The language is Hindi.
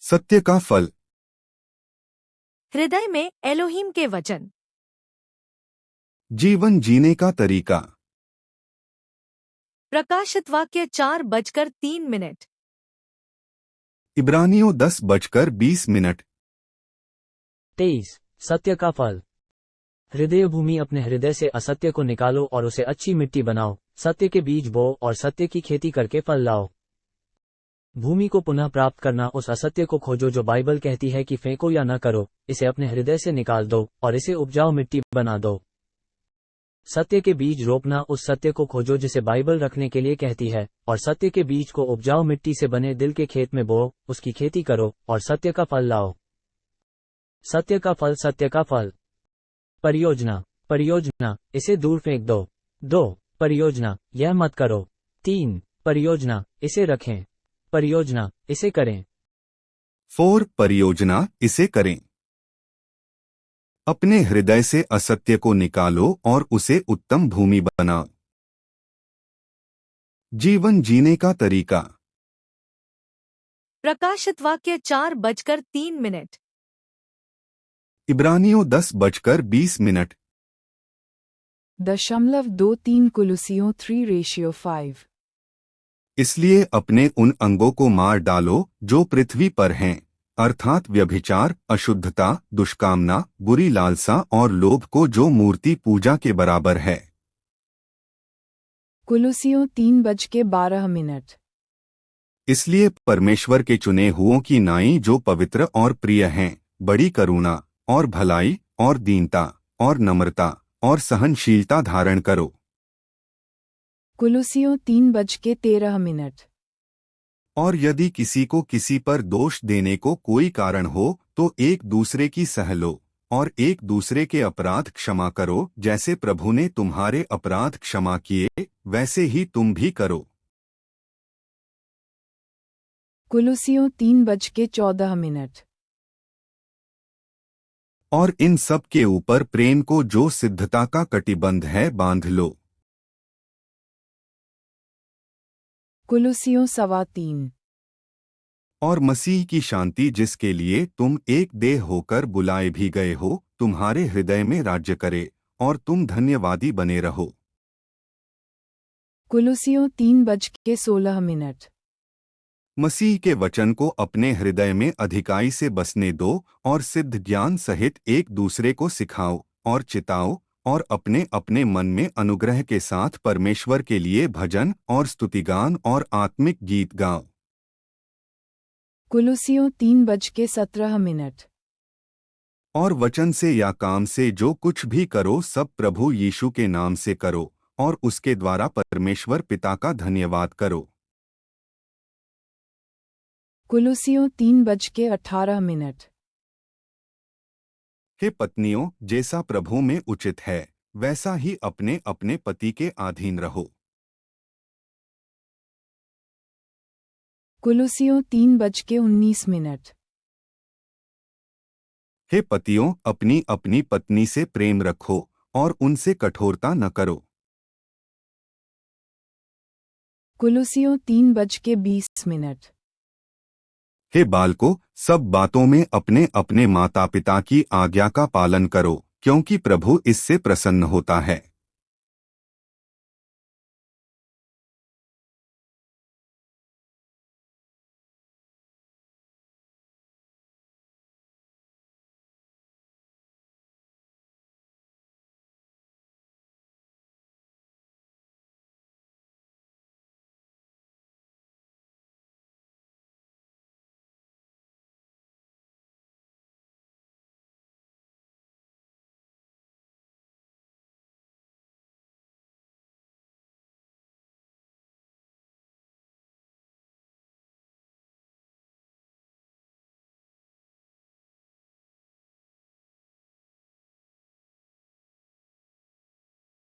सत्य का फल। हृदय में एलोहीम के वचन। जीवन जीने का तरीका। प्रकाशित वाक्य 4:03। इब्रानियों 10:20। 23। सत्य का फल। हृदय भूमि, अपने हृदय से असत्य को निकालो और उसे अच्छी मिट्टी बनाओ, सत्य के बीज बो और सत्य की खेती करके फल लाओ। भूमि को पुनः प्राप्त करना, उस असत्य को खोजो जो बाइबल कहती है कि फेंको या न करो, इसे अपने हृदय से निकाल दो और इसे उपजाऊ मिट्टी बना दो। सत्य के बीज रोपना, उस सत्य को खोजो जिसे बाइबल रखने के लिए कहती है, और सत्य के बीज को उपजाऊ मिट्टी से बने दिल के खेत में बो, उसकी खेती करो और सत्य का फल लाओ। सत्य का फल। सत्य का फल। परियोजना। परियोजना, इसे दूर फेंक दो। 2 परियोजना, यह मत करो। 3 परियोजना, इसे रखें। परियोजना, इसे करें। 4 परियोजना, इसे करें। अपने हृदय से असत्य को निकालो और उसे उत्तम भूमि बनाओ। जीवन जीने का तरीका। प्रकाशित वाक्य 4:03। इब्रानियों 10:20। 0.23 कुलुसियों 3:5। इसलिए अपने उन अंगों को मार डालो जो पृथ्वी पर हैं, अर्थात व्यभिचार, अशुद्धता, दुष्कामना, बुरी लालसा और लोभ को, जो मूर्ति पूजा के बराबर है। कुलुसियों 3:12। इसलिए परमेश्वर के चुने हुओं की नाई, जो पवित्र और प्रिय हैं, बड़ी करुणा और भलाई और दीनता और नम्रता और सहनशीलता धारण करो। कुलुसियों 3:13। और यदि किसी को किसी पर दोष देने को कोई कारण हो, तो एक दूसरे की सह लो और एक दूसरे के अपराध क्षमा करो, जैसे प्रभु ने तुम्हारे अपराध क्षमा किए, वैसे ही तुम भी करो। कुलुसियों 3:14। और इन सब के ऊपर प्रेम को, जो सिद्धता का कटिबंध है, बांध लो। कुलुसियों 3:15। और मसीह की शांति, जिसके लिए तुम एक देह होकर बुलाए भी गए हो, तुम्हारे हृदय में राज्य करे और तुम धन्यवादी बने रहो। कुलुसियों 3:16। मसीह के वचन को अपने हृदय में अधिकाई से बसने दो और सिद्ध ज्ञान सहित एक दूसरे को सिखाओ और चिताओ, और अपने अपने मन में अनुग्रह के साथ परमेश्वर के लिए भजन और स्तुतिगान और आत्मिक गीत गाओ। कुलुसियों 3:17। और वचन से या काम से जो कुछ भी करो, सब प्रभु यीशु के नाम से करो और उसके द्वारा परमेश्वर पिता का धन्यवाद करो। कुलुसियों 3:18। हे पत्नियों, जैसा प्रभु में उचित है, वैसा ही अपने अपने पति के अधीन रहो। कुलुसियों 3:19। हे पतियों, अपनी अपनी पत्नी से प्रेम रखो और उनसे कठोरता न करो। कुलुसियों 3:20। हे बालकों, सब बातों में अपने अपने माता पिता की आज्ञा का पालन करो, क्योंकि प्रभु इससे प्रसन्न होता है।